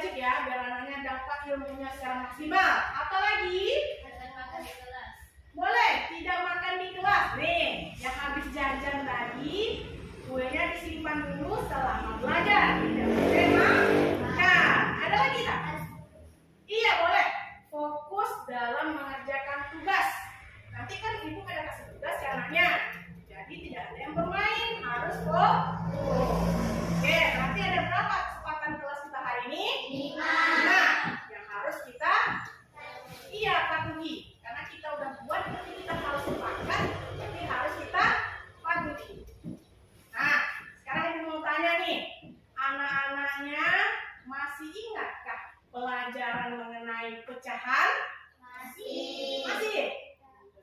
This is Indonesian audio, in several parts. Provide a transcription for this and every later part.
wajib ya, biar anaknya dapat ilmunya secara maksimal. Apalagi? Boleh, tidak makan di kelas. Nih, yang habis jajan tadi, kuenya disimpan dulu selama belajar. Tidak boleh makan. Ada lagi tak? Iya, boleh. Fokus dalam mengerjakan tugas. Nanti kan ibu ada kasih tugas ya anaknya. Jadi tidak ada yang bermain, harus fokus. Oke, nanti ada berapa kesempatan kelas kita hari ini? 5. Nah, yang harus kita patuhi. Karena kita udah buat, tapi kita harus sepakat, tapi harus kita patuhi. Nah, sekarang ibu mau tanya nih, anak-anaknya masih ingatkah pelajaran mengenai pecahan? Masih. Masih?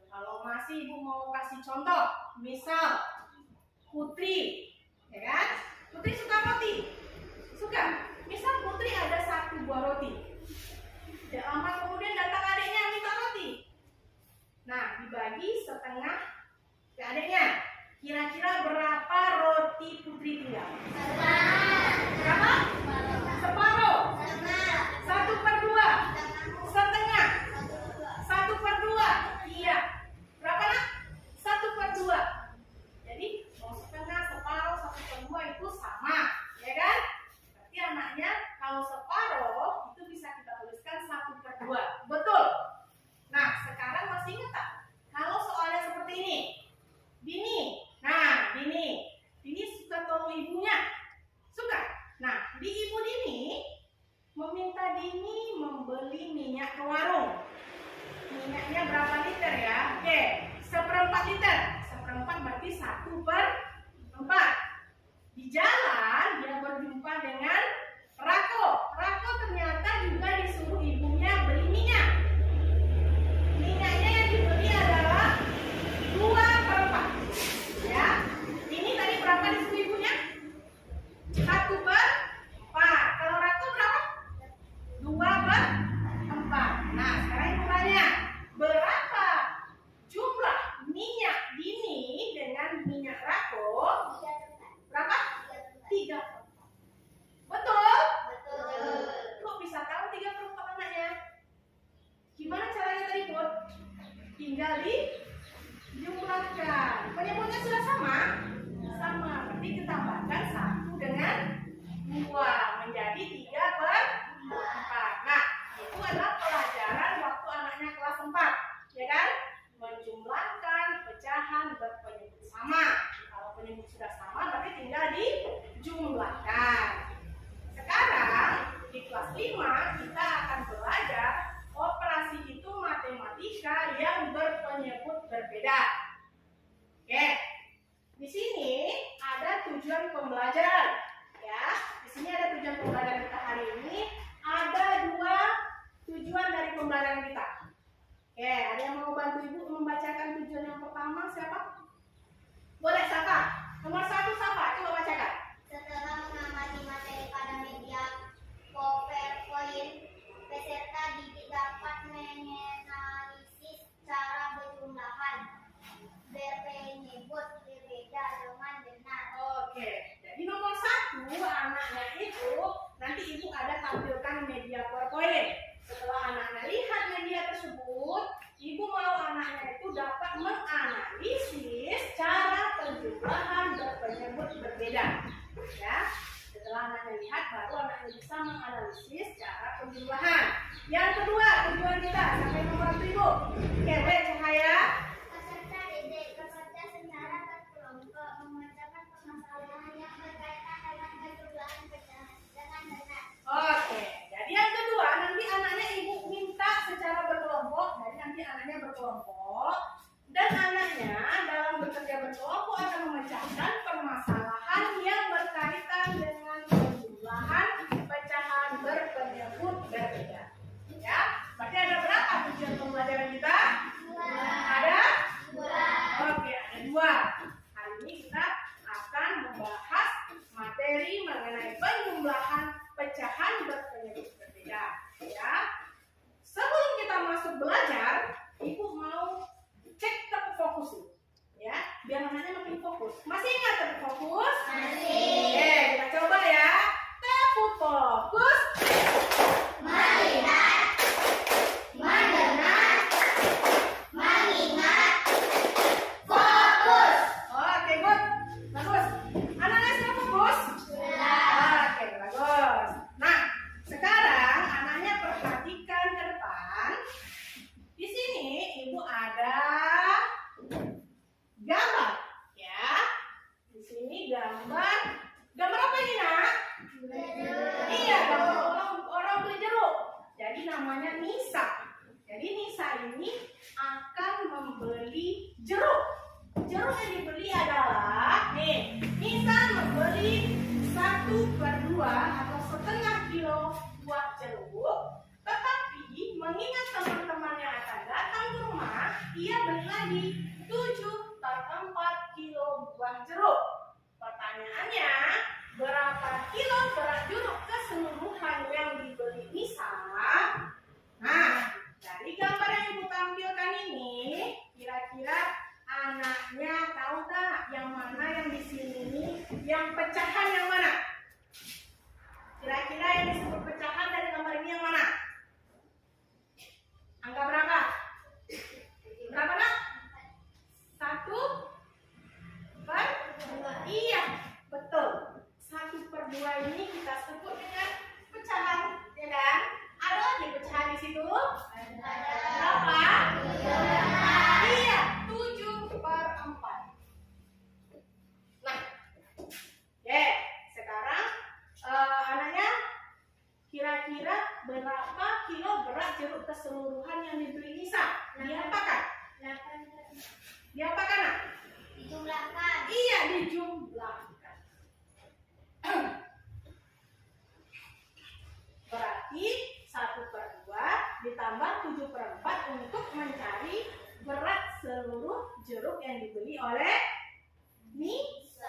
Kalau masih, ibu mau kasih contoh. Misal, Putri, ya kan? Putri suka roti? Suka? Misal Putri ada 1 buah roti. Tidak lama kemudian datang adiknya minta roti. Nah, dibagi setengah ke adiknya. Kira-kira berapa roti Putri tinggal? Berapa? Separuh. 1/2. Setengah. 1/2. Iya. Berapa nak? 1/2. Jadi mau setengah, separuh, 1/2 itu sama, ya kan? Berarti anaknya kalau separuh itu bisa kita tuliskan 1/2. Betul. Nah, sekarang masih ingat tak? Kalau soalnya seperti ini, Dini. Nah, Dini suka tolong ibunya. Suka? Nah, di ibu Dini meminta Dini membeli minyak ke warung. Minyaknya berapa liter ya? Oke, 1/4 liter. 1/4 berarti 1/4. Di jalan dia berjumpa dengan Rako. Rako ternyata juga disuruh ibunya beli minyak. Minyaknya yang dibeli adalah 2/4. Ya, ini tadi berapa disuruh ibunya? 1/4. Kalau Rako berapa? 2/4. Nah, sekarang ibu tanya, berapa jumlah minyak Dini dengan minyak Rako? Berapa? 3/4. Betul? Betul. Kok bisa tahu 3/4 anaknya? Gimana caranya tadi, Put? Tinggal dijumlahkan. Penyebutnya sudah sama? Sama. Berarti kita tambahkan 1 dengan 2 menjadi 3/4. Nah, itu adalah pelajaran waktu anaknya kelas 4, ya kan? Menjumlahkan pecahan berpenyebut sama. Kalau penyebut sudah sama, berarti tinggal dijumlahkan. Sekarang di kelas 5 kita akan belajar operasi hitung matematika yang berpenyebut berbeda. Oke, di sini ada tujuan pembelajaran. Ya, di sini ada tujuan pembelajaran kita hari ini. Ada 2 tujuan dari pembelajaran kita. Oke, ada yang mau bantu ibu membacakan tujuan yang pertama? Siapa? Boleh, Safa. Nomor 1, Safa. Coba bacakan. Setelah mengamati materi pada media PowerPoint, peserta didik dapat menganalisis cara berjumlahan berpenyebut berbeda dengan benar. Oke, jadi nomor 1 anaknya itu nanti ibu ada tampilkan media PowerPoint. Setelah anaknya lihat media tersebut, ibu mau anaknya itu dapat menganalisis cara penjumlahan berpenyebut berbeda. Ya, setelah anaknya lihat, baru anaknya bisa menganalisis cara penjumlahan. Yang kedua, tujuan kita sampai nomor 1 ibu. Oke, baik Cahaya. Peserta didik bekerja secara berkelompok mengerjakan permasalahan yang berkaitan dengan penjumlahan pecahan dengan benar. Oke, jadi yang kedua nanti anaknya ibu minta secara berkelompok. Jadi nanti anaknya berkelompok dan anaknya dalam bekerja berkelompok akan memecahkan permasalahan yang berkaitan dengan penjumlahan pecahan berpenyebut berbeda. Ya, berarti ada berapa tujuan pembelajaran kita? 2. Ada namanya Nisa. Jadi Nisa ini akan membeli jeruk. Jeruk yang dibeli adalah, nih, Nisa membeli 1/2 atau setengah kilo buah jeruk. Tetapi mengingat teman-teman yang akan datang ke rumah, ia beli lagi 7/4 kilo buah jeruk. Pertanyaannya, berapa kilo berat jeruk keseluruhan yang dibeli Nisa? Nah, dari gambar yang Ibu tampilkan ini, kira-kira anaknya tahu tak yang mana yang di sini yang pecahan yang mana? Kira-kira yang disebut pecahan dari gambar ini yang mana? Angka berapa? Berapa nak? 1/2. Iya, betul. 1/2 ini kita sebut dengan pecahan, ya kan? Ada lagi pecahan di situ? Berapa? Iya, 7/4. Nah, oke, sekarang anaknya kira-kira berapa kilo berat jeruk keseluruhan yang dibeli Nisa? Diapakan? Diapakan nak? Dijumlahkan. Iya, dijumlahkan. Berarti 1/2 ditambah 7/4 untuk mencari berat seluruh jeruk yang dibeli oleh Nisa.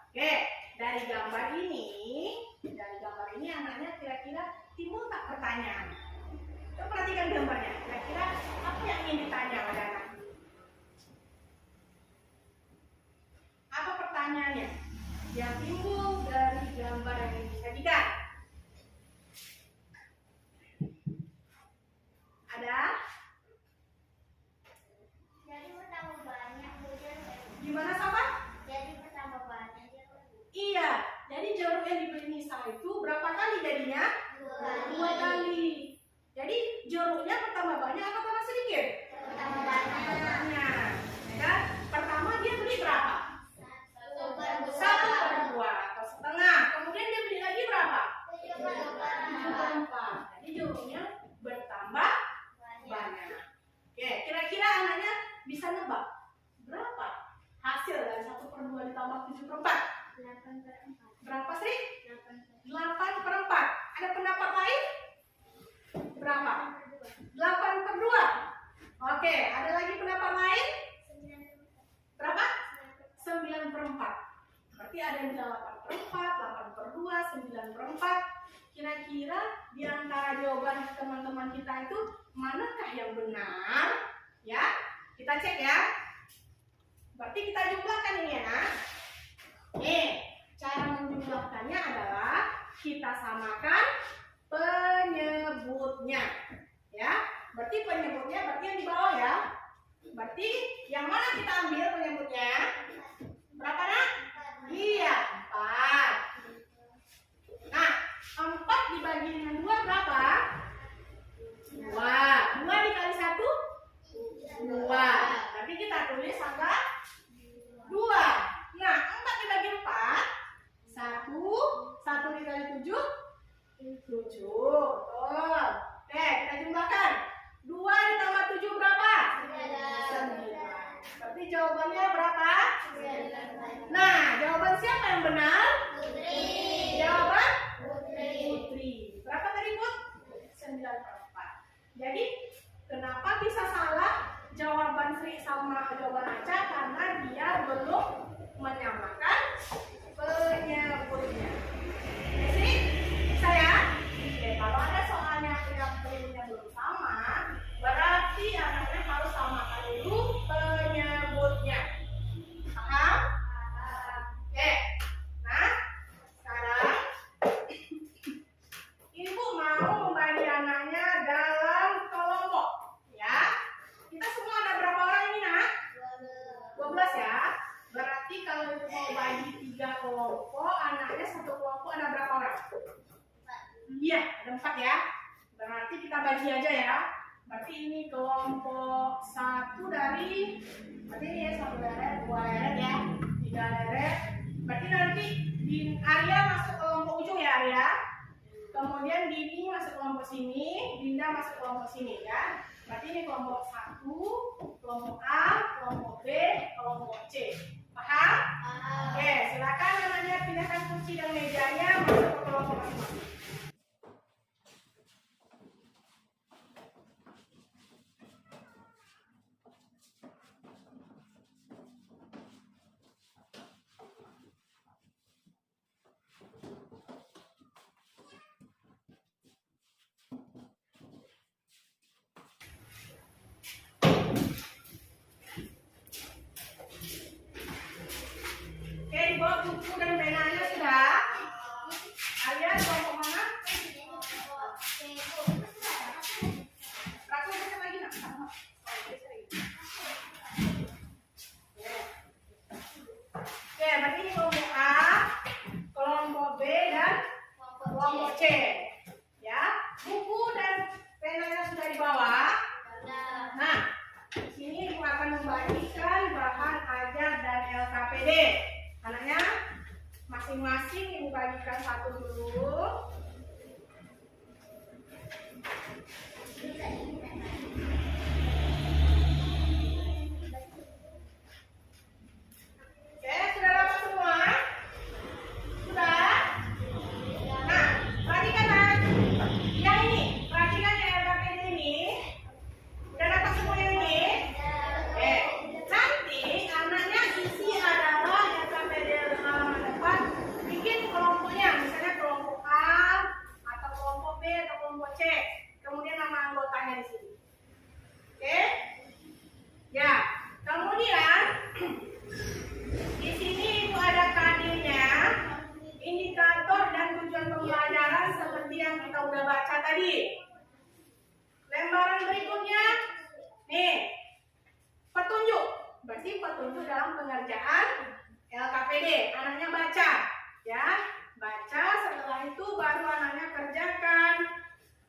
Oke, dari gambar ini anaknya kira-kira timbul tak pertanyaan? Coba perhatikan gambarnya. Kira-kira apa yang ingin ditanya oleh anak? Apa pertanyaannya yang timbul dari gambar yang disajikan? Ada? Jadi bertambah banyak jeruk. Gimana sama? Jadi bertambah banyak jeruk. Iya, jadi jeruk yang dibeli Nisa itu berapa kali jadinya? 2 kali. Jadi jeruknya bertambah banyak atau tambah sedikit? Bertambah banyak. Banyak. Ya kan? Pertama dia beli berapa? 1/2 atau setengah. Kemudian dia beli lagi berapa? 7/4. Jadi jeruknya bertambah banyak. Oke, kira-kira anaknya bisa nebak berapa hasil dari 1/2 ditambah 7/4? 8/4. Berapa sih? 8/4. Ada pendapat lain? Berapa? 8/2. Oke, ada lagi pendapat lain? Berapa? 9/4. Berarti ada yang bilang 8/4, 8/2, 9/4. Kira-kira di antara jawaban teman-teman kita itu manakah yang benar? Ya, kita cek ya. Berarti kita jumlahkan ini ya. Nih, cara menjumlahkannya adalah kita samakan penyebutnya. Ya, berarti penyebutnya berarti yang di bawah ya. Berarti yang mana kita ambil penyebutnya? Berapa nak? Iya, 4. Nah, 4 dibagi dengan 2 berapa? 2. 2 dikali 1? 2. Berarti kita tulis angka 2. Nah, 4 dibagi 4? 1 dikali 7? 7. Betul. Oke, kita jumlahkan. 2 ditambah 7 berapa? 9. Berarti jawabannya berapa? Nah, jawaban siapa yang benar? Jawaban? Putri. Berapa tadi, Put? 9/4. Jadi, kenapa bisa salah jawaban Sri sama jawaban Aca? Karena dia belum menyamakan penyebutnya. Sri, bisa ya? Oke, kalau ada soalnya penyebutnya belum sama, berarti anaknya harus samakan dulu penyebutnya. Paham? Oke. Nah, sekarang Ibu mau membagi anaknya dalam kelompok, ya. Kita semua ada berapa orang ini, nak? 12 ya. Berarti kalau Ibu mau bagi 3 kelompok, anaknya satu kelompok ada berapa orang? Iya, ada 4 ya. Berarti kita bagi aja ya. Berarti ini kelompok 1 dari, berarti ini ya 1 deret, 2 deret ya, 3 deret. Berarti nanti di Arya masuk kelompok ujung ya Arya. Kemudian Dini masuk kelompok kelompok sini, Dinda masuk kelompok sini ya. Berarti ini kelompok 1, kelompok A, kelompok B, kelompok C. Paham? Oke, silakan namanya pindahkan kursi dan mejanya masuk ke kelompok masing-masing. Oke, dibawa buku dan penanya sudah. Kalian kelompok mana? Aku bisa lagi nak? Oke, berarti ini kelompok A, kelompok B dan kelompok C. Ya, buku dan penanya sudah dibawa. Nah, di sini Ibu akan membagikan bahan ajar dan LKPD. Anaknya masing-masing Ibu bagikan satu dulu. Oke, sudah dapat semua? Sudah? Nah, perhatikan yang ini. Perhatikan yang LKPD ini. Sudah dapat semua yang ini? Nanti anaknya isi adalah LKPD halaman depan. Bikin kelompoknya, misalnya kelompok A atau kelompok B atau kelompok C. Kemudian nama anggotanya di sini. Oke? Ya. Kemudian di sini itu ada KD-nya, indikator dan tujuan pembelajaran seperti yang kita udah baca tadi. Lembaran berikutnya, nih, petunjuk. Berarti petunjuk dalam pengerjaan LKPD. Anaknya baca, ya, baca. Setelah itu baru anaknya kerjakan.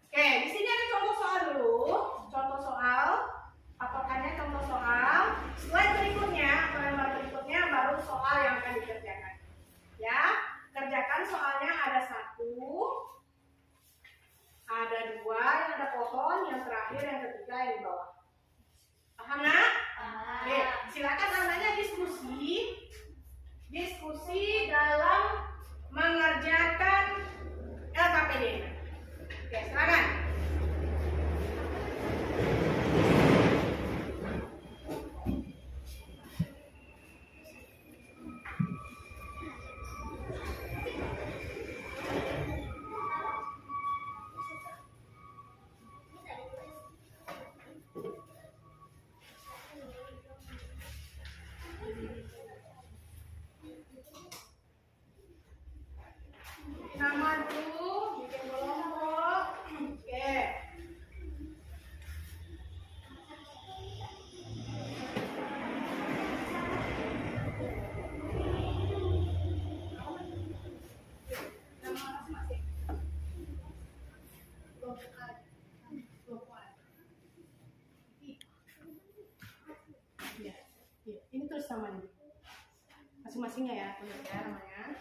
Oke, di sini ada contoh soal dulu. Contoh soal, patokannya contoh soal. Slide berikutnya, atau lembar berikutnya baru soal yang akan dikerjakan. Ya, kerjakan soalnya ada 1, ada 2, yang ada pohon, yang terakhir, yang ketiga yang di bawah. Paham nak? Oke, silakan anaknya diskusi dalam mengerjakan LKPD. Oke, silakan. Nama dulu, bikin kelompok. Oke. Nama masing-masing. Kelompok A. Kelompok A. Iya. Iya. Ini terus namanya. Masing-masingnya ya, tulis ya namanya.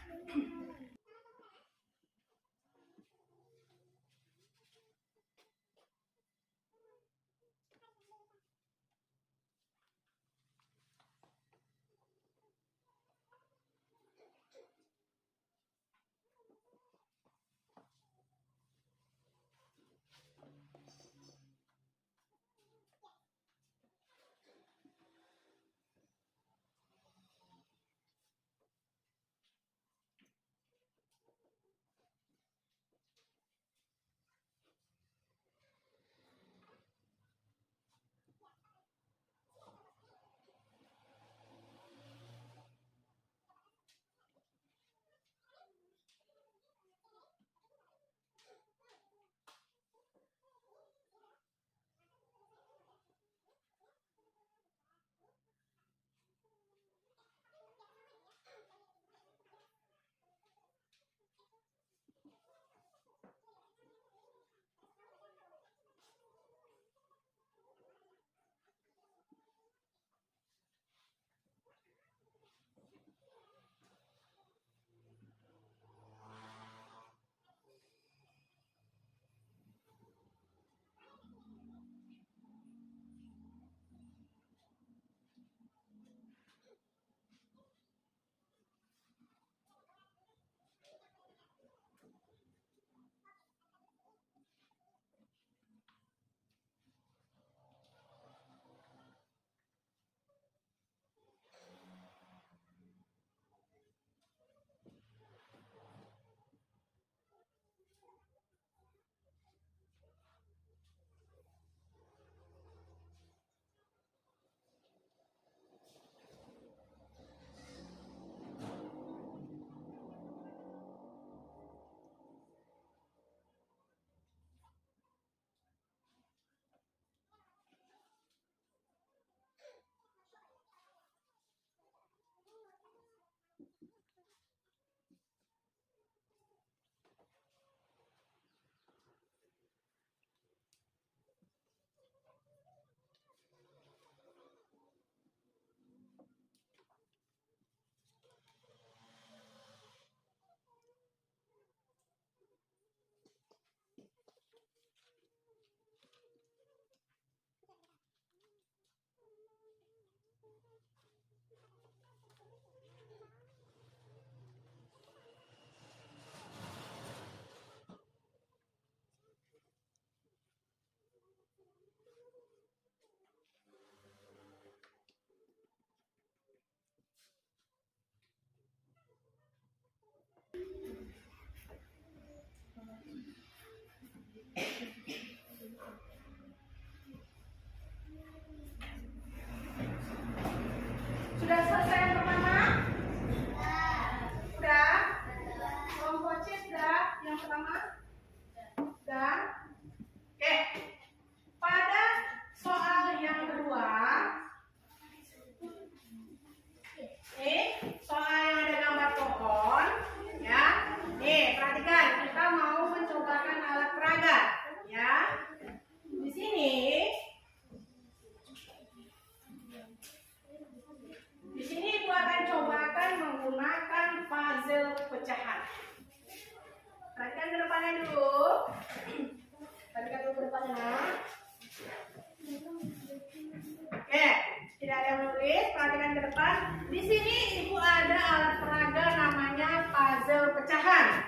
di sini Ibu ada alat peraga namanya puzzle pecahan.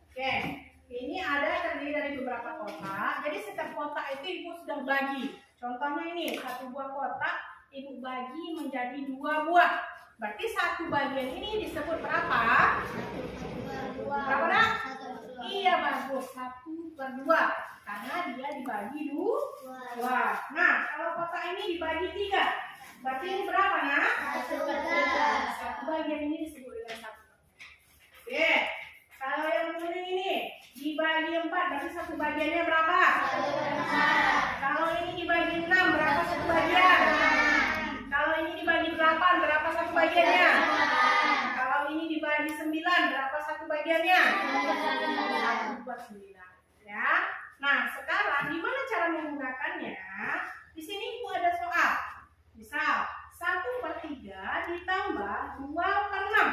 Oke, ini ada terdiri dari beberapa kotak. Jadi setiap kotak itu Ibu sudah bagi. Contohnya ini, satu buah kotak Ibu bagi menjadi 2 buah. Berarti satu bagian ini disebut berapa? Berapa nak? Iya bagus, 1/2. Karena dia dibagi 2. Nah, kalau kotak ini dibagi 3, berarti ini berapa nak? 1/3. Satu bagian ini disebut dengan 1. Oke, kalau yang kuning ini dibagi 4, berarti satu bagiannya berapa? 1/4. Kalau ini dibagi 6, berapa satu bagian? Kalau ini dibagi 8, berapa satu bagiannya? Kalau ini dibagi 9, berapa satu bagiannya? 1/9. Ya. Nah, sekarang gimana cara menggunakannya? Di sini Ibu ada soal. Misal, 1/3 ditambah 2/6.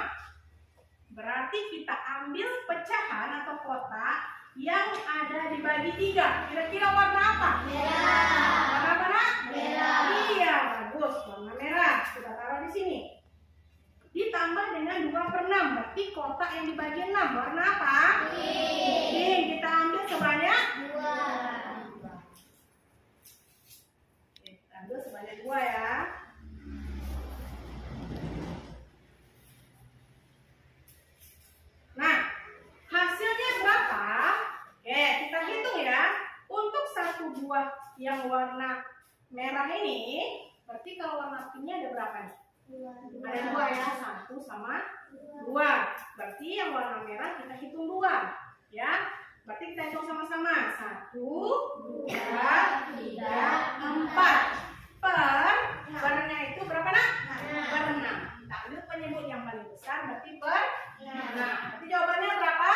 Berarti kita ambil pecahan atau kotak yang ada dibagi 3. Kira-kira warna apa? Merah. Warna apa nak? Merah. Iya, bagus. Warna merah. Kita taruh di sini. Ditambah dengan 2/6. Berarti kotak yang dibagi 6. Warna apa? Pink. Kita ambil sebanyak 2. Kita ambil sebanyak 2 ya. Nah, hasilnya berapa? Oke, kita hitung ya. Untuk satu buah yang warna merah ini, berarti kalau warna pinknya ada berapa nih? Ada 2 ya, 1 sama 2. Berarti yang warna merah kita hitung 2. Ya, berarti kita hitung sama-sama. 1, 2, 3, 4. Per warnanya itu berapa nak? Per 6. Kita ambil penyebut yang paling besar, berarti per 6. Berarti jawabannya berapa?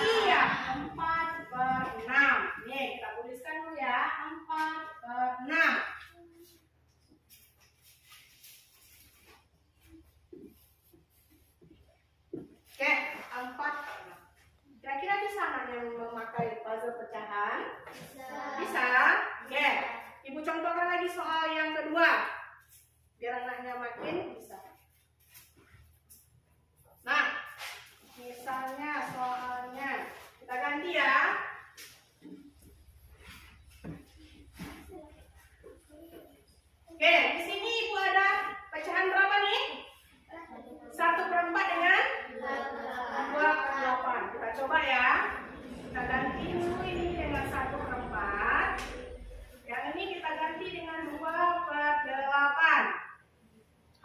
Iya, 4/6. Nih, kita tuliskan dulu ya. 4/6. Oke, 4/6. Kira-kira bisa nggak yang memakai puzzle pecahan? Bisa? Oke. Ibu contohkan lagi soal yang kedua. Biar anaknya makin bisa. Nah, misalnya soalnya kita ganti ya. Oke, di sini Ibu ada pecahan berapa nih? 1/4 dengan 2/8. Kita coba ya. Kita ganti dulu ini dengan 1/4. Yang ini kita ganti dengan 2/8.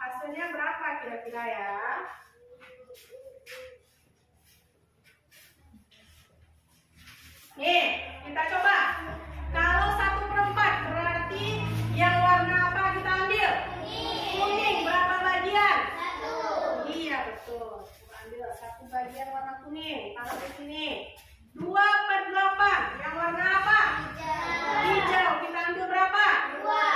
Hasilnya berapa kira-kira ya? Nih, kita coba. Kalau 1/4 berarti yang warna apa kita ambil? Kuning. Berapa bagian? 1. Iya, betul. Kita ambil 1 bagian warna kuning. Taruh di sini. 2/8. Yang warna apa? Hijau. Kita ambil berapa? 2.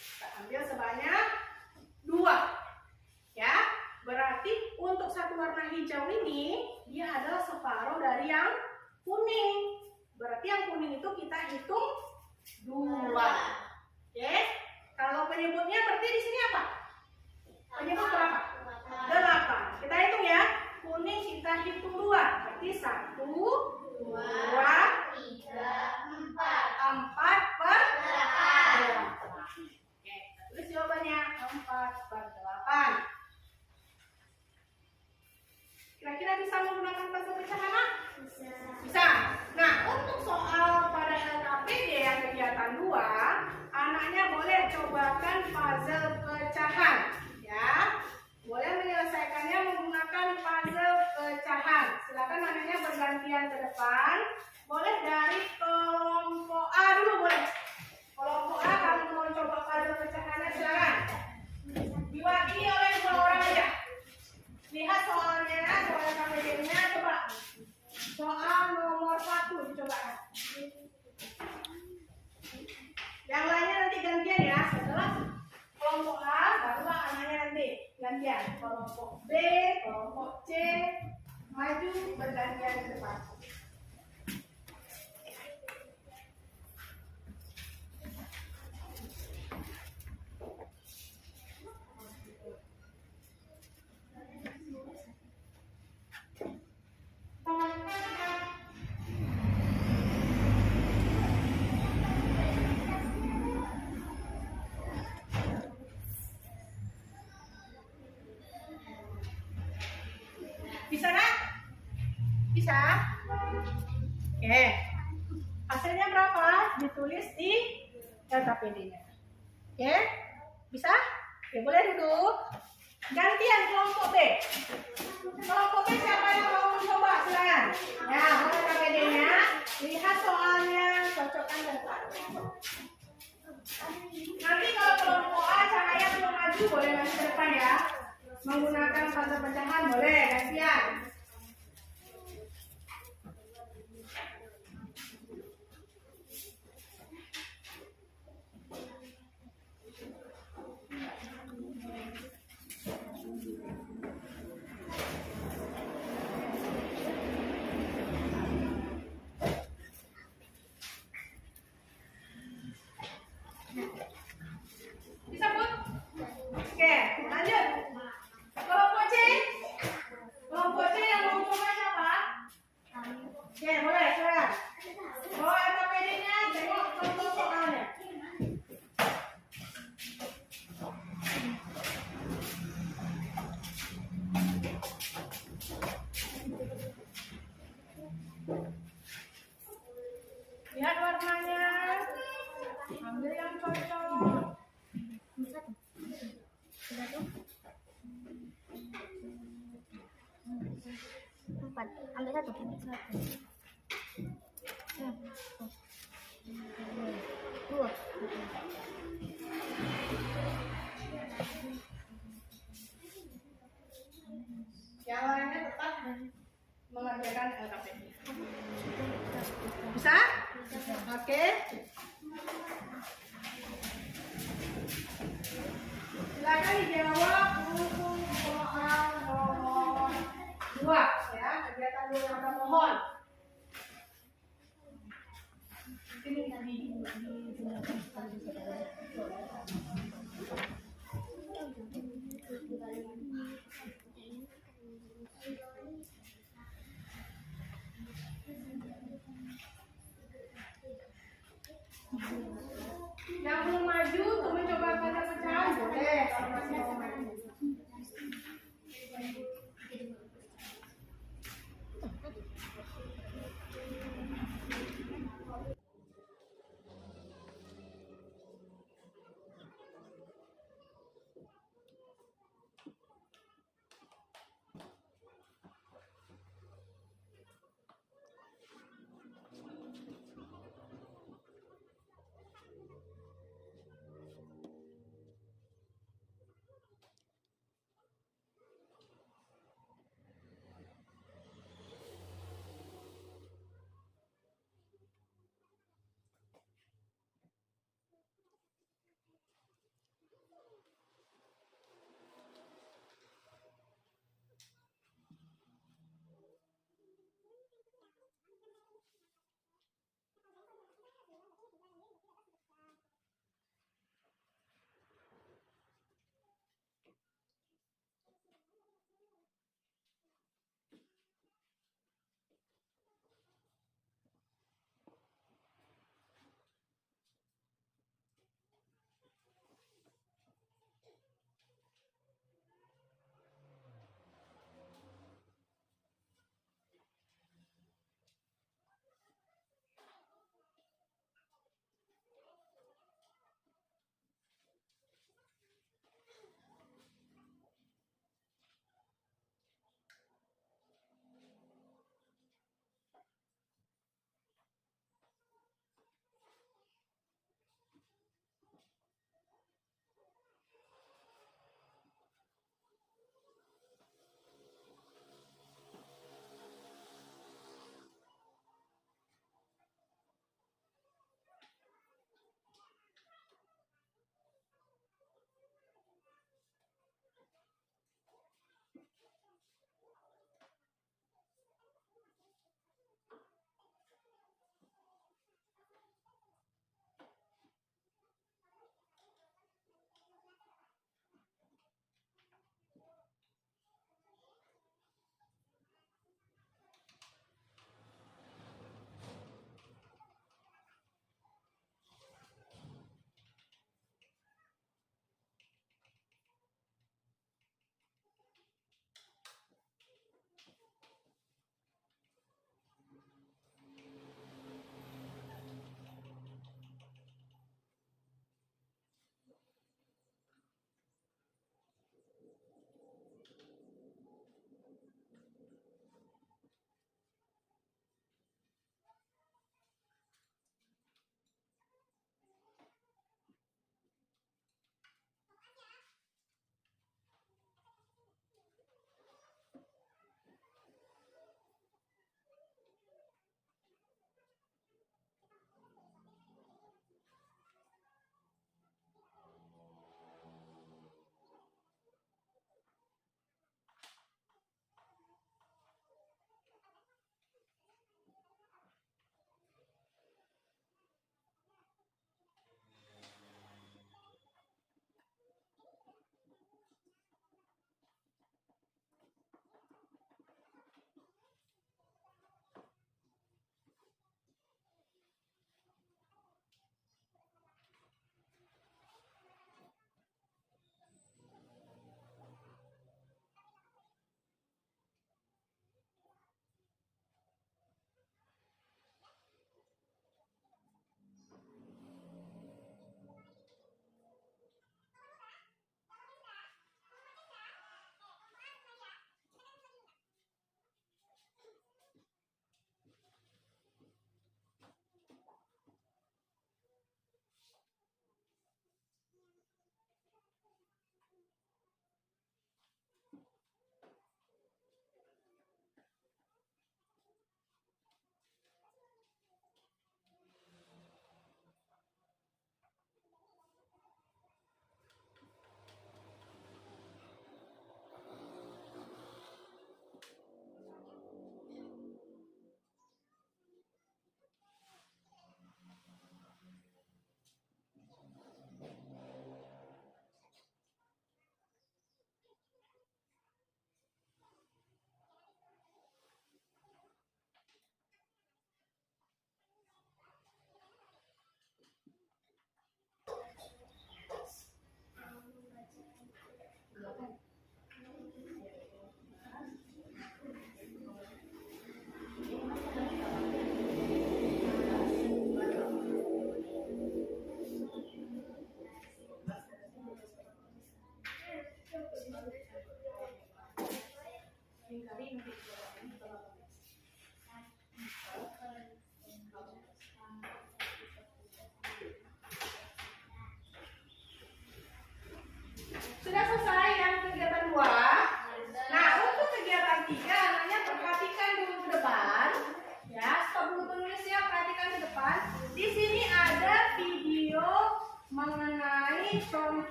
Kita ambil sebanyak 2. Ya, berarti untuk satu warna hijau ini dia adalah separuh dari yang kuning. Berarti yang kuning itu kita hitung 2. Oke. Kalau penyebutnya berarti di sini apa? Penyebut berapa? 8. Kita hitung ya. Kuning kita hitung 2. Berarti 1, 2, 3, 4. 4/8. Oke, kita tulis jawabannya 4/8. Kira-kira bisa menggunakan puzzle pecahan? Bisa. Nah, untuk soal pada LKPD yang kegiatan 2, anaknya boleh cobakan puzzle pecahan. Ya, boleh menyelesaikannya menggunakan puzzle pecahan. Silakan anaknya bergantian ke depan. Boleh dari kelompok A dulu boleh. Kelompok A kalau mau coba puzzle pecahannya silakan. Diwakili oleh 2 orang aja. Lihat soalnya, soal KPD-nya coba. Soal nomor 1 dicobakan. Yang lainnya nanti gantian ya. Setelah kelompok A, barulah anaknya nanti gantian. Kelompok B, kelompok C, Maju bergantian ke depan. Bisa nak? Bisa? Oke. Hasilnya berapa? Ditulis di LKPD-nya. Oke? Bisa? Oke, boleh duduk. Gantian kelompok B. Kelompok B siapa yang mau mencoba? Silakan. Ya, buka LKPD-nya. Lihat soalnya, cocokkan dengan. Nanti kalau kelompok A cahaya belum maju, boleh maju ke depan ya. Menggunakan fase pecahan boleh, gantian. Bisa, Bud? Oke, lanjut. Kelompok C. Kelompok C yang mau coba siapa? Oke, boleh, silakan. Bawa LKPD-nya, tengok contoh soalnya. Lihat warnanya. Ambil yang cocok. Empat. Ambil satu. Dua. Yang lainnya tetap mengerjakan LKPD. Bisa? Oke. Silakan dijawab untuk soal nomor 2 ya, kegiatan 2 yang mohon.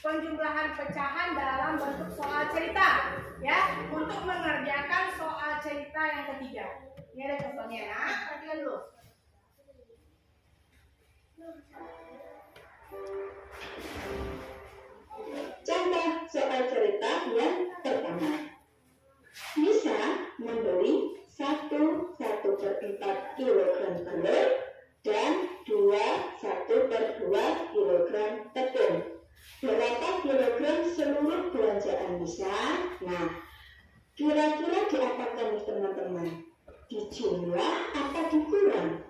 penjumlahan pecahan dalam bentuk soal cerita. Ya, untuk mengerjakan soal cerita yang ketiga. Ini ada contohnya ya, perhatikan dulu. Contoh soal cerita yang pertama. Nisa membeli 1/4 kilogram telur dan 1/2 kilogram tepung. Berapa kilogram seluruh belanjaan Nisa? Nah, kira-kira diapakan nih teman-teman? Dijumlah apa dikurang?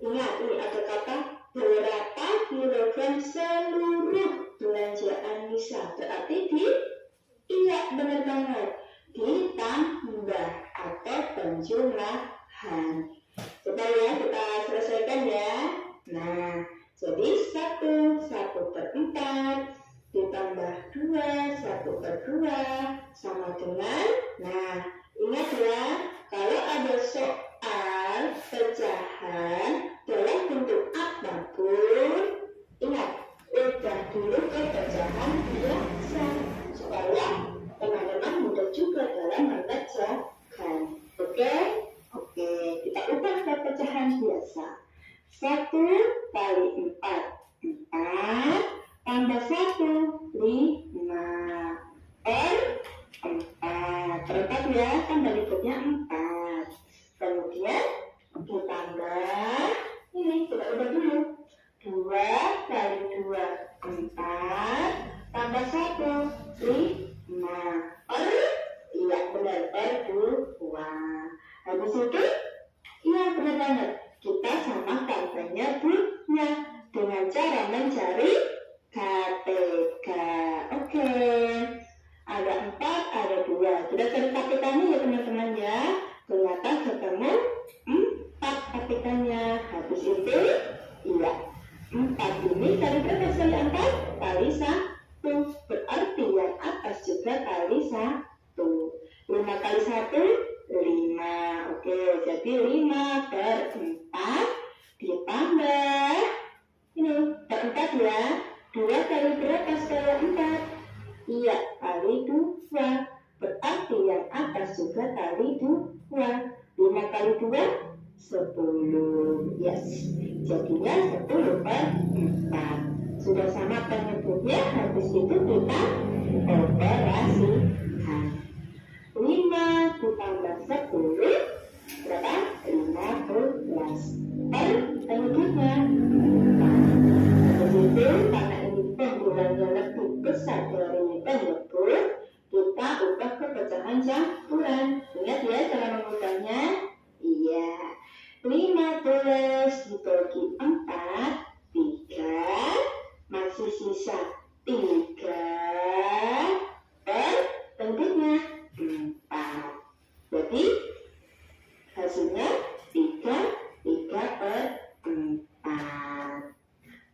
Ingat, ini ada kata berapa kilogram seluruh belanjaan Nisa. Berarti iya benar banget, ditambah atau penjumlahan. Coba ya kita selesaikan ya. Nah, jadi 1/4 ditambah 1/2 sama dengan, nah ingat ya, kalau ada soal pecahan dalam bentuk apapun, ingat, ubah dulu ke pecahan biasa supaya teman-teman mudah juga dalam mengerjakan. Oke, kita ubah ke pecahan biasa. 1 kali 4, 4 tambah 1, 5 per 4. Per 4 ya, kan berikutnya 4. Kemudian ditambah, ini kita ubah dulu. 2 kali 2, 4 tambah 1, 5 per, iya benar, per 2. Habis itu, iya benar banget, kita samakan penyebutnya dengan cara mencari KTK. Oke, ada 4, ada 2. Kita cari KTK-nya ya teman-teman ya. Ternyata ketemu 4 KTK-nya. Habis itu, iya, 4 ini kali berapa kali 4? Kali 1. Berarti yang atas juga kali 1. 5 kali 1, 5. Oke, jadi 5 per 4 ditambah ini per 4 ya. 2 kali berapa sekali 4? Iya, kali 2. Berarti yang atas juga kali 2. 5 kali 2, 10. Yes, jadinya 10 per 4. Sudah sama penyebutnya, habis itu kita operasikan. 5 ditambah 10 berapa? 15 per penyebutnya 4. Habis itu karena ini pembulannya lebih besar dari penyebut, kita ubah ke pecahan campuran. Ingat ya cara mengubahnya? Iya, 15 dibagi 4, 3, masih sisa 3 per penyebutnya 4. Jadi hasilnya 3 per 4.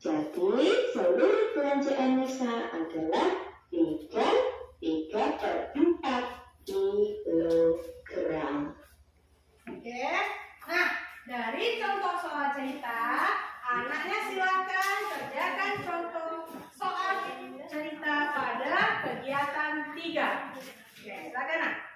Jadi seluruh belanjaan Nisa adalah 3 per 4 kilogram. Oke. Nah, dari contoh soal cerita, anaknya silakan kerjakan contoh soal cerita pada kegiatan 3. Oke, silakan Nak.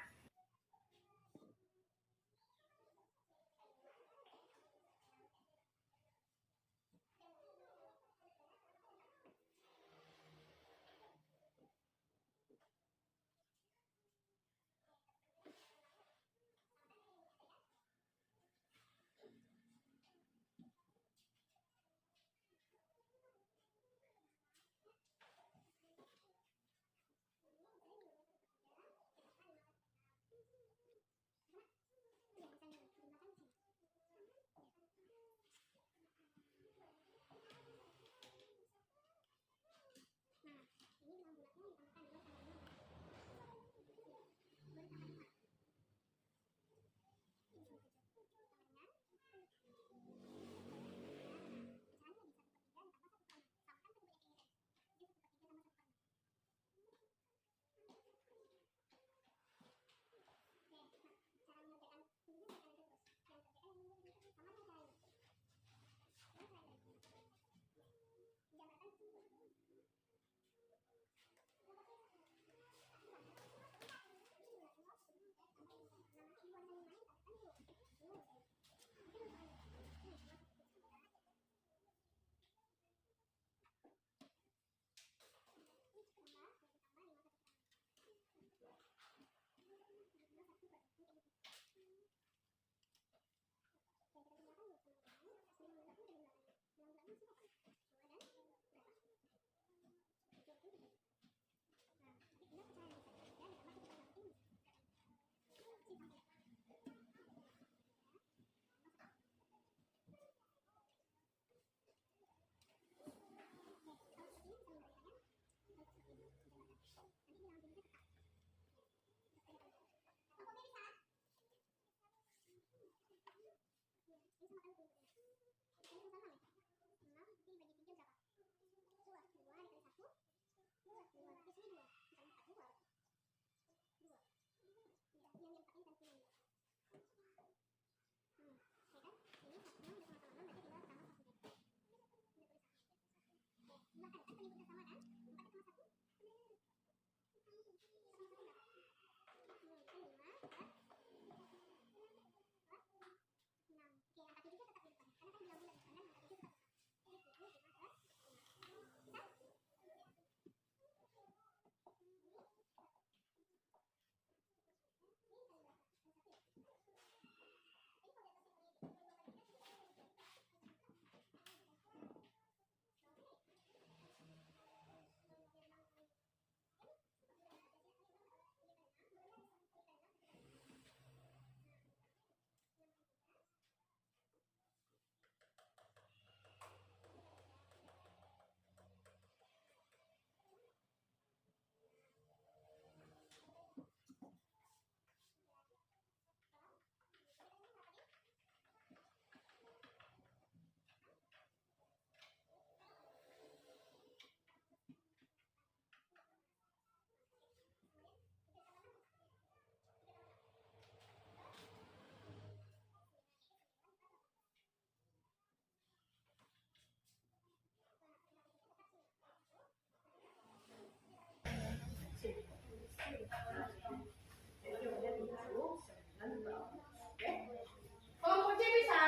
Kelompok C bisa?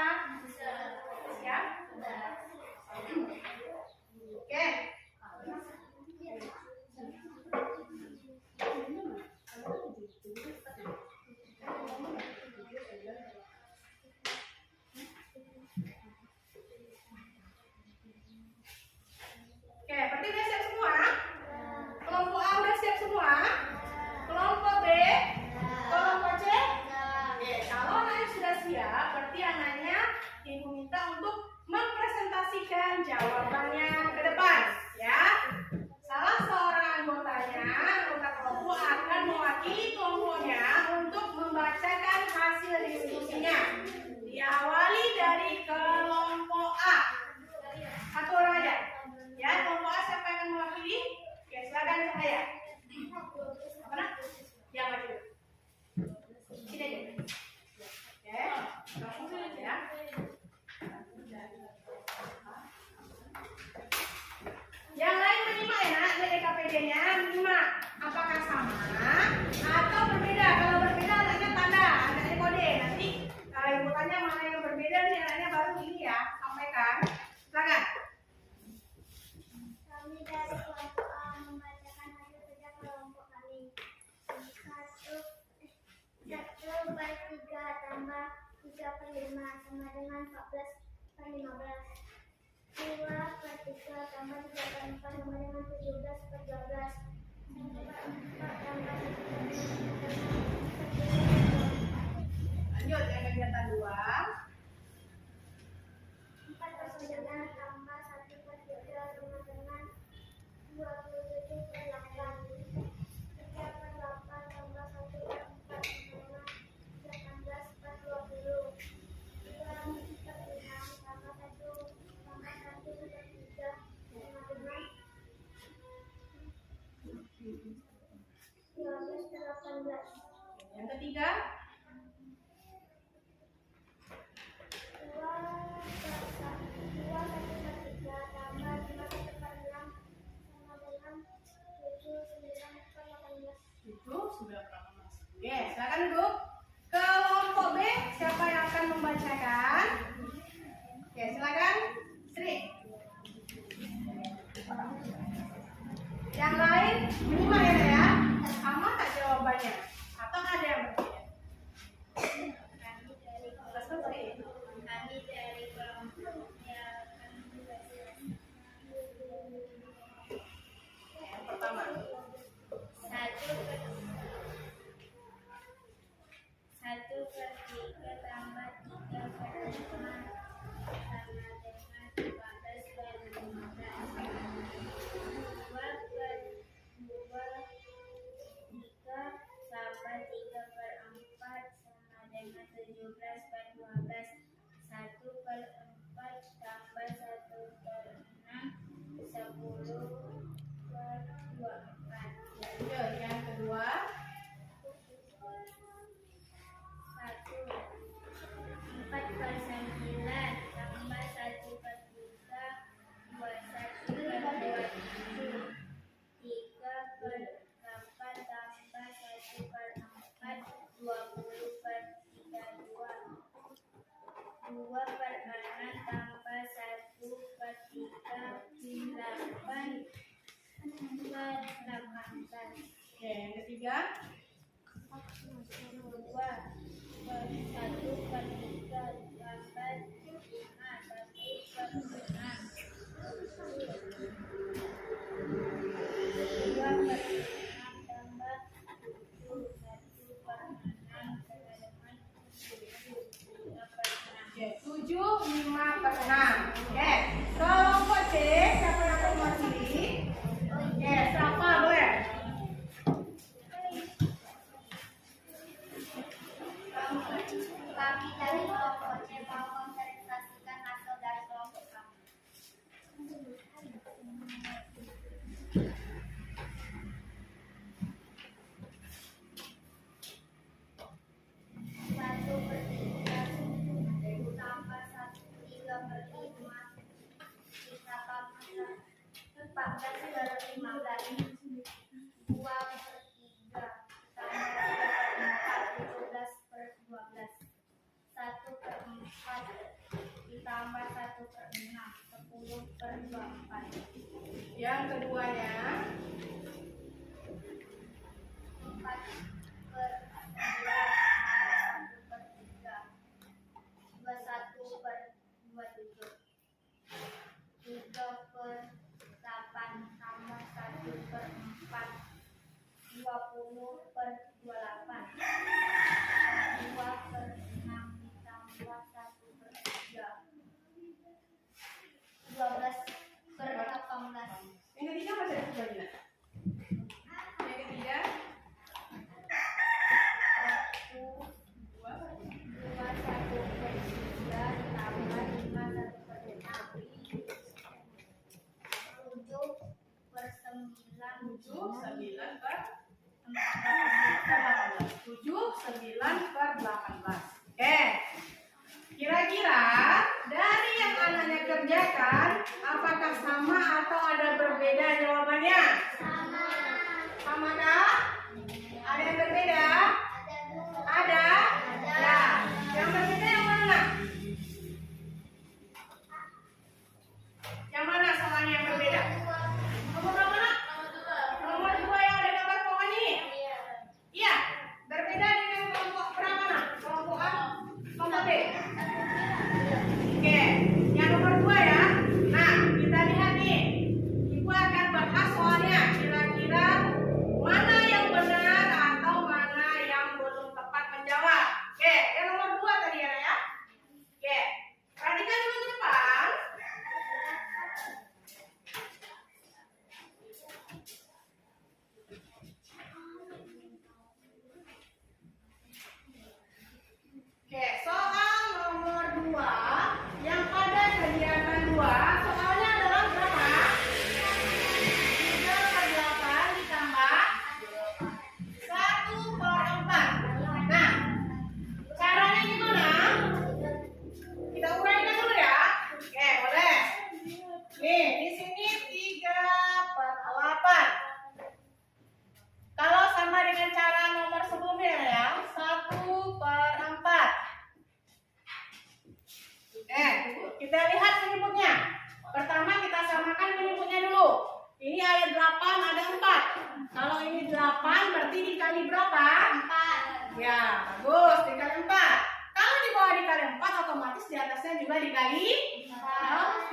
Siap? Oke. Oke, berarti udah siap semua? Kelompok A udah siap semua? Kelompok B? Kelompok C? Oke, kalau anaknya sudah siap, berarti anaknya ibu minta untuk mempresentasikan jawabannya ke depan, ya. Salah seorang anggota kelompok akan mewakili kelompoknya untuk membacakan hasil diskusinya. Diawali dari kelompok A. Satu orang aja. Ya, kelompok A siapa yang akan mewakili? Oke, silakan saya. Apa nak? Ya, maju. Sini aja. Oke, langsung saja ya. Yang lain menyimak ya nak, lihat EKPD-nya menyimak. Apakah sama atau berbeda? Kalau berbeda anaknya tanda, anaknya kode. Nanti ibu tanya mana yang berbeda nih, anaknya baru ini ya, sampaikan. Silakan. Kami dari kelompok A membacakan hasil kerja kelompok kami. 1 per 3 tambah 3 per 5 sama dengan 14 per 15. 2 per 3 tambah 3 per 4 sama dengan 17 per 12. 4 tambah 1 per 5 sama dengan 14. Lanjut ya kegiatan 2. 4 per 9 tambah 1 per 3 sama dengan 27 per 8. 3 per 8 tambah 1 per 4 sama dengan 18 per 20. 2 per 6 tambah 1 per 3 sama dengan 12 per 18. Yang ketiga, 2 per 3 tambah 5 per 6 sama dengan 7 9 per 18. 7, 9, 18. Oke, silakan duduk. Kelompok B, siapa yang akan membacakan? Oke, silakan. Sri. Yang lain menyimak ya. Sama tak jawabannya? Atau ada yang berbeda? Kami dari kelompok yang akan membacakan Oke, yang ketiga. 7, 5 per 6. Oke, kelompok C, siapa yang akan mewakili? Oke, siapa boleh? Kami dari kelompok C mau mempresentasikan hasil dari kelompok kami. Satu per 3 tambah 3 per 5 ditambah 14 per 15 2 per 3 tambah 4 17 per 12 1 per 4 ditambah 1 per 6 10 per 24 Yang keduanya. 4 per 9 1 per 3 21 per 27 3 per 8 tambah 1 per 4 20 per 28 2 per 6 ditambah 1 per 3 12 per 18 Yang ketiga masih ada lagi nak? Yang ketiga. 1 2 1 per 3 tambah 5 1 per 6 7 per 9 7, 9 per 14 7, 9 per 18. Oke. Kira-kira dari yang anaknya kerjakan, apakah sama atau ada berbeda jawabannya? sama Sama kah? Ada yang berbeda? Ada? Ya. Yang berbeda yang mana nak? Yang mana soalnya yang berbeda? Nomor berapa nak? Nomor 2 yang ada gambar pohon ini. Iya. Berbeda dengan kelompok berapa nak? Kelompok A? Kelompok B? Oke. Yang nomor 2 ya. Nah, kita lihat nih. Ibu akan bahas soalnya. Kira-kira mana yang benar atau mana yang belum tepat menjawab. Oke. Yang nomor 2 tadi ya. Oke. Perhatikan dulu ke depan. Oke, soal nomor 2 yang pada kegiatan 2, soalnya adalah berapa? 3 per 8 ditambah 1 per 4. Nah, caranya gimana? Kita uraikan dulu ya. Oke, boleh. Nih, di sini 3 per 8. Kalau sama dengan cara nomor sebelumnya ya, 1 per 4. Kita lihat penyebutnya. Pertama kita samakan penyebutnya dulu. Ini ada 8, ada 4. Kalau ini 8 berarti dikali berapa? 4 Ya, bagus, dikali 4. Kalau di bawah dikali 4, otomatis di atasnya juga dikali 4.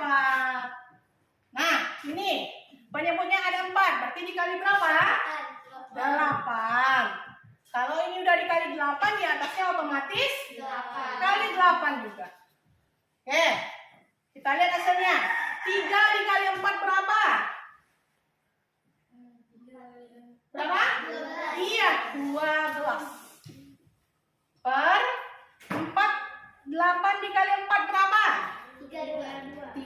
Nah, ini penyebutnya ada 4, berarti dikali berapa? 8. Kalau ini udah dikali 8, di atasnya otomatis 8 kali 8 juga. Oke, kita lihat hasilnya. 3 dikali 4 berapa? Berapa? Iya, 12. Per 4, 8 dikali 4 berapa? 32.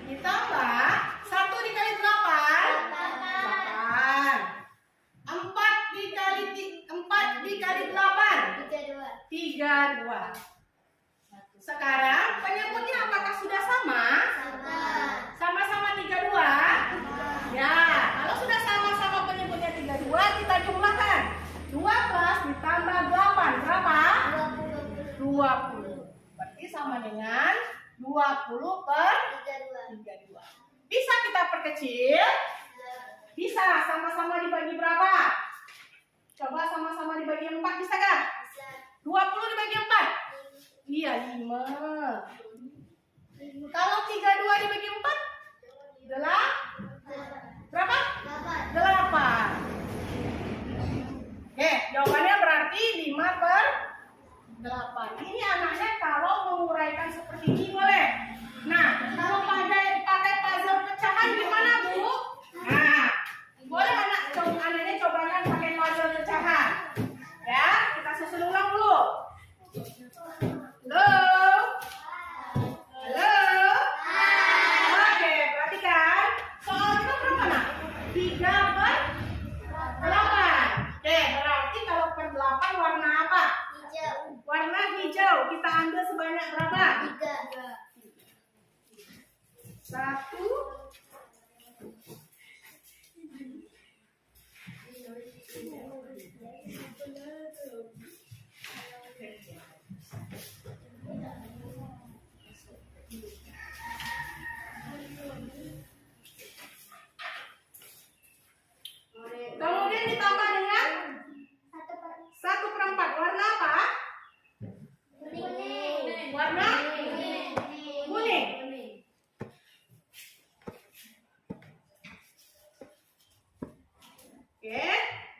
Ditambah 1 dikali 8? 8. 4 dikali 8? 32. Sekarang penyebutnya apakah sudah sama? sama diperkecil? Bisa. Sama-sama dibagi berapa? Coba sama-sama dibagi 4, bisa gak? 20 dibagi 4? Iya, 5. Kalau 32 dibagi 4? Berapa? 8. Oke, jawabannya berarti 5/8. Ini anaknya kalau menguraikan seperti ini boleh. Nah, kalau pakai puzzle pecahan gimana, Bu? Nah, boleh anaknya cobakan pakai puzzle pecahan. Ya, kita susun ulang dulu. Halo? Halo? Oke, perhatikan. Soal kita berapa, nak? 3/8. Oke, berarti kalau per 8 warna apa? Warna hijau. Kita ambil sebanyak berapa? 1. Kemudian ditambah dengan 1/4. Warna apa? Warna kuning. Oke.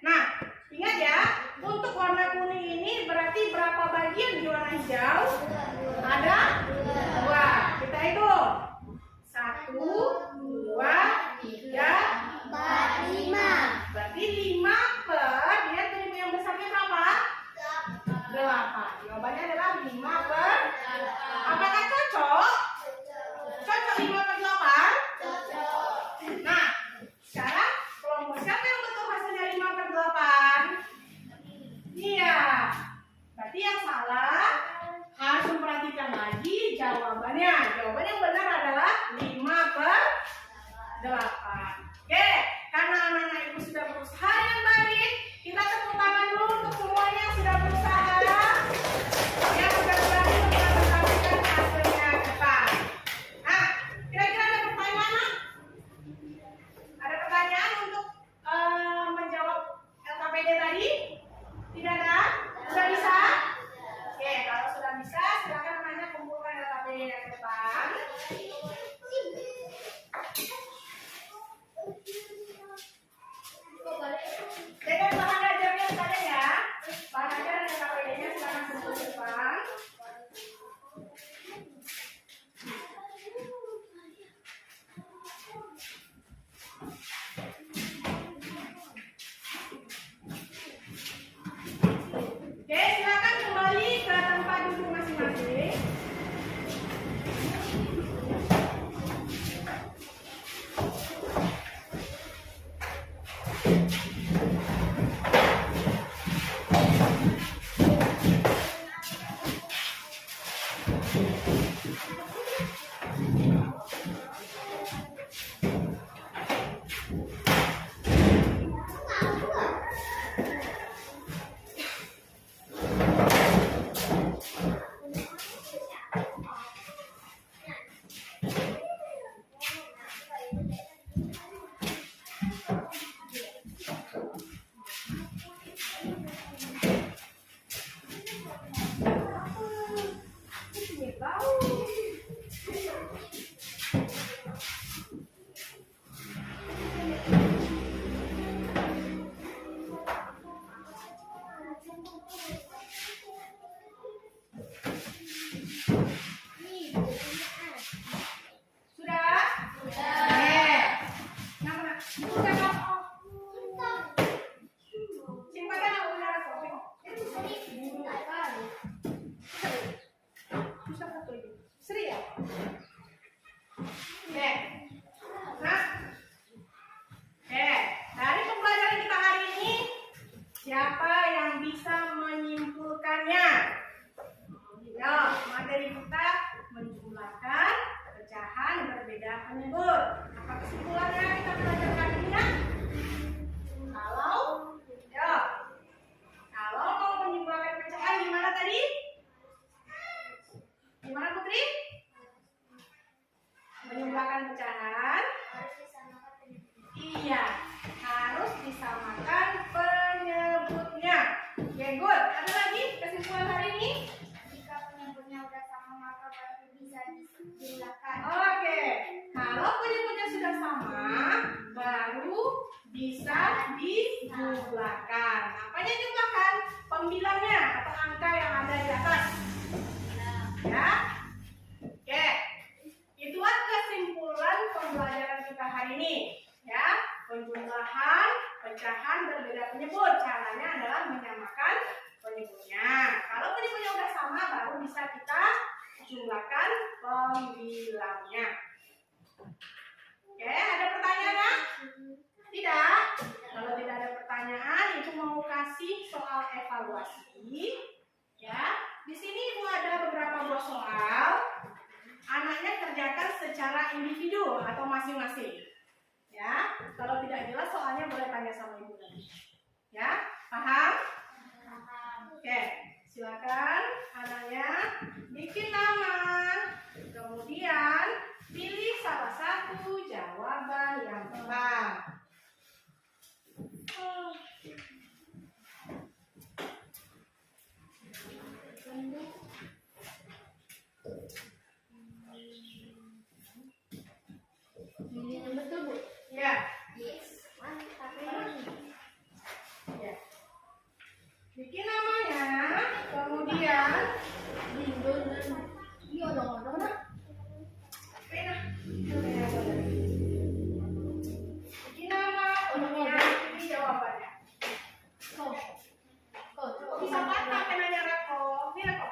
Nah, ingat ya, untuk warna kuning ini berarti berapa bagian di warna hijau? Ada 2. Kita hitung. 1, 2, 3, 5. Berarti 5 per, dia terima yang besarnya berapa? 8. Jawabannya adalah 5/8. Apakah cocok? Cocok 5/8? Nah, sekarang kelompok siapa yang betul hasilnya 5/8? Iya. Berarti yang salah harus memperhatikan lagi jawabannya. Jawaban yang benar adalah 5/8. Oke, karena anak-anak ibu sudah berusaha dengan baik, kita tepuk tangan dulu untuk semuanya yang sudah berusaha. Yang sudah berani untuk mendapatkan hasilnya cepat. Nah, kira-kira ada pertanyaan? Ada pertanyaan untuk menjawab LKPD tadi? Tidak ada? Sudah bisa? Oke, kalau sudah bisa, silakan anaknya kumpulkan LKPD yang depan. Kok balik dan harus disamakan penyebutnya. iya, harus disamakan penyebutnya. Oke, good. Ada lagi kesimpulan hari ini? Jika penyebutnya udah sama maka baru bisa dijumlahkan. Oke, kalau penyebutnya sudah sama, baru bisa dijumlahkan. Apanya jumlahkan? Pembilangnya atau angka yang ada di atas. Ya. Oke. Itulah kesimpulan pembelajaran kita hari ini. Ya, penjumlahan, pecahan berbeda penyebut. Caranya adalah menyamakan penyebutnya. Kalau penyebutnya udah sama, baru bisa kita jumlahkan pembilangnya. Oke, ada pertanyaan? Tidak? Kalau tidak ada pertanyaan, Ibu mau kasih soal evaluasi. Ya, di sini Ibu ada beberapa buah soal. Anaknya kerjakan secara individu atau masing-masing. Ya, kalau tidak jelas soalnya boleh tanya sama Ibu nanti. Ya, paham? Oke, silakan anaknya bikin nama. Kemudian pilih salah satu jawaban yang tepat. Ini yang betul, Bu? Ya, Yes. Mantap. ya. Bikin namanya, kemudian iya dong, dong. Pena. Bikin nama, kemudian pilih jawabannya. Kok bisa patah penanya Rako? Ini Rako.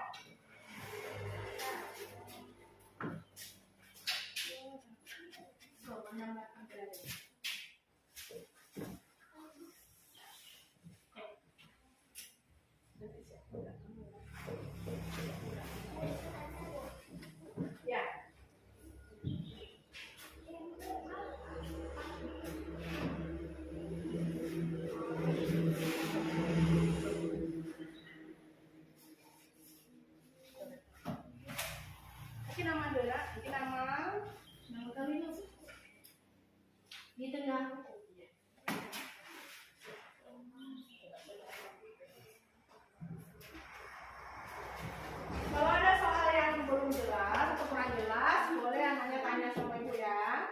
Ya. Bikin nama dulu, bikin nama kalian Di tengah. Kalau ada soal yang belum jelas atau kurang jelas, boleh anaknya tanya sama Ibu ya.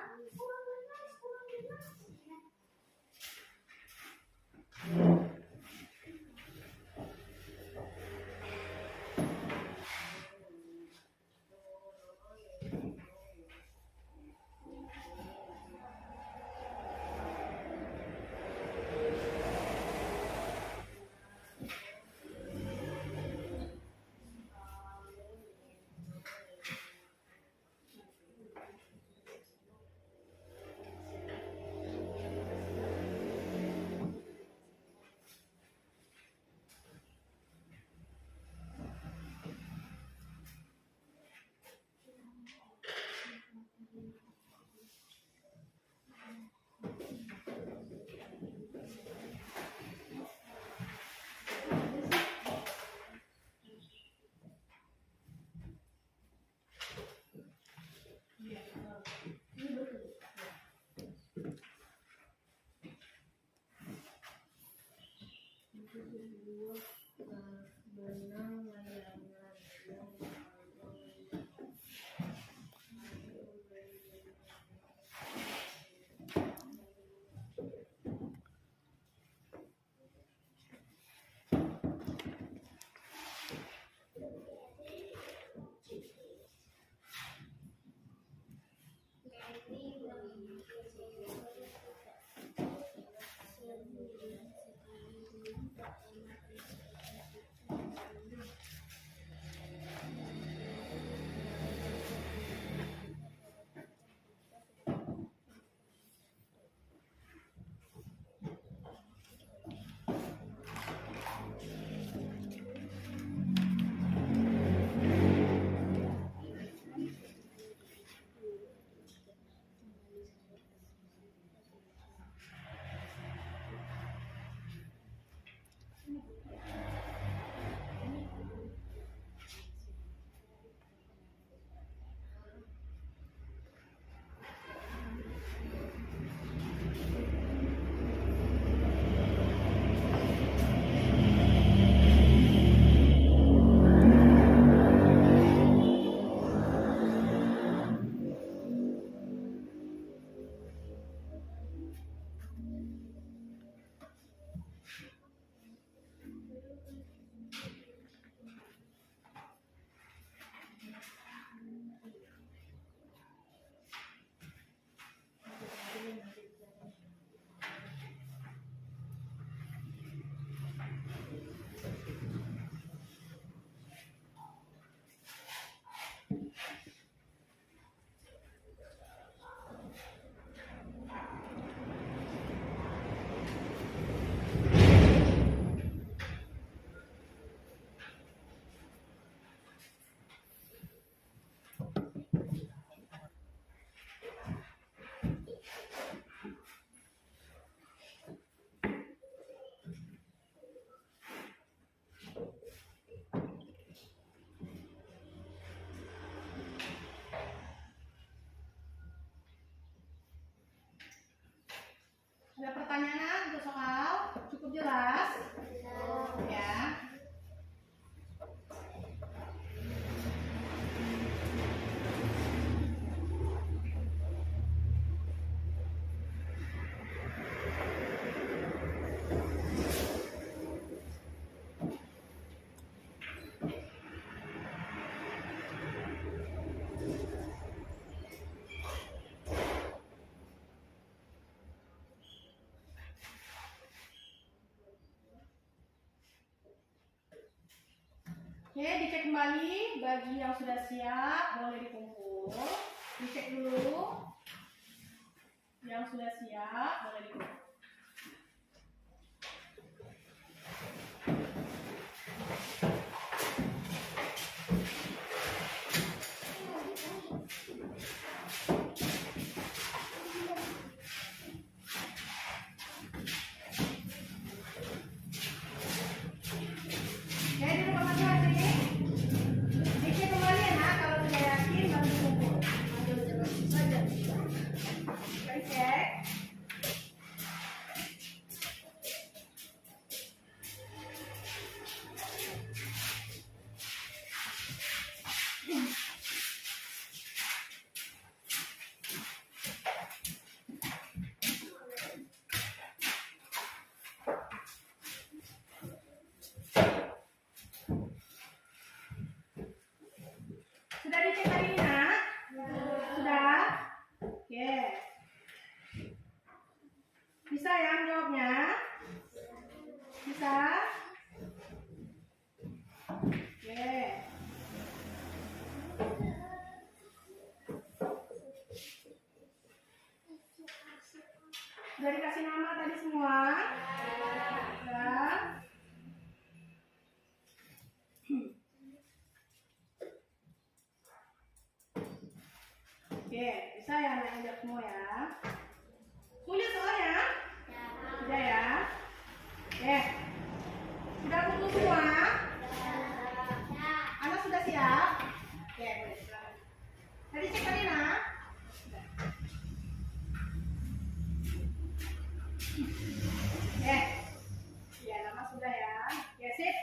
Oke, dicek kembali bagi yang sudah siap boleh dikumpul. Dicek dulu. Yang sudah siap boleh dikumpul. Oke, di rumah masing-masing. Dicek kembali ya, Nak. Kalau sudah yakin baru dikumpul. Kita cek. Sudah dicek tadi, Nak? Sudah? Oke. Bisa ya jawabnya? Bisa? Oke. Sudah dikasih nama tadi semua? Sudah? Oke, bisa ya anak jawab semua ya? Sulit soalnya? Tidak ya? Oke. Sudah kumpul semua? Anak sudah siap? Oke, boleh silakan. Tadi cek tadi, Nak? Oke. Ya, nama sudah ya. Oke, sip.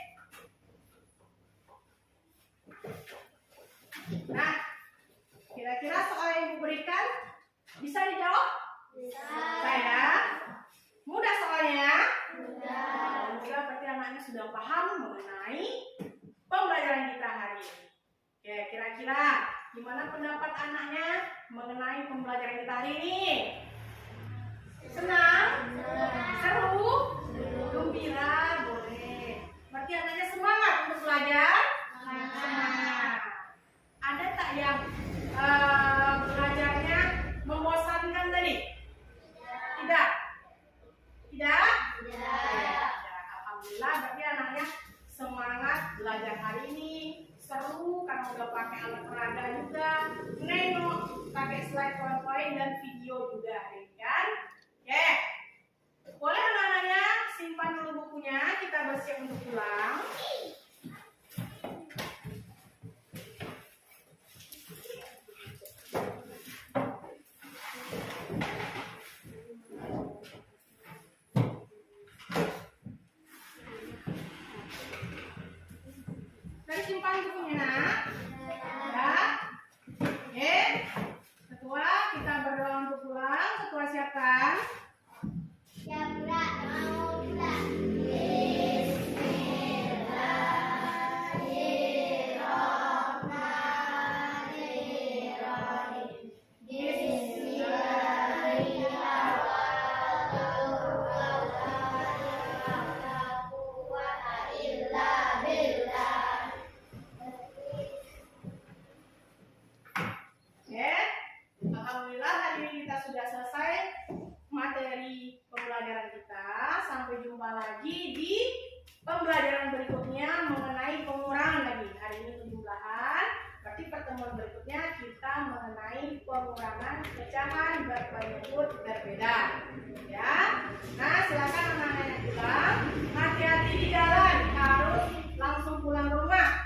Nah, kira-kira soal yang Ibu berikan bisa dijawab? Bisa ya? Mudah soalnya? Mudah. Berarti anaknya sudah paham mengenai pembelajaran kita hari ini. Oke, kira-kira gimana pendapat anaknya mengenai pembelajaran kita hari ini? Senang? Seru? Gembira? Boleh. Berarti anaknya semangat untuk belajar? Semangat. Ada tak yang belajarnya membosankan tadi? Tidak? Tidak? Tidak. Alhamdulillah berarti anaknya semangat belajar hari ini. Seru karena udah pakai alat peraga juga. Nengok, pakai slide PowerPoint dan video juga, kan? Oke. Boleh anak-anaknya simpan dulu bukunya, kita bersiap untuk pulang. Dari simpan bukunya, Nak. Ya. Oke. Ketua, kita berdoa untuk pulang. Ketua siapkan. Alhamdulillah hari ini kita sudah selesai materi pembelajaran kita. Sampai jumpa lagi di pembelajaran berikutnya mengenai pengurangan lagi. Hari ini penjumlahan, berarti pertemuan berikutnya kita mengenai pengurangan pecahan berpenyebut berbeda. Ya, nah silakan anak-anak yang pulang. Hati-hati di jalan, harus langsung pulang ke rumah.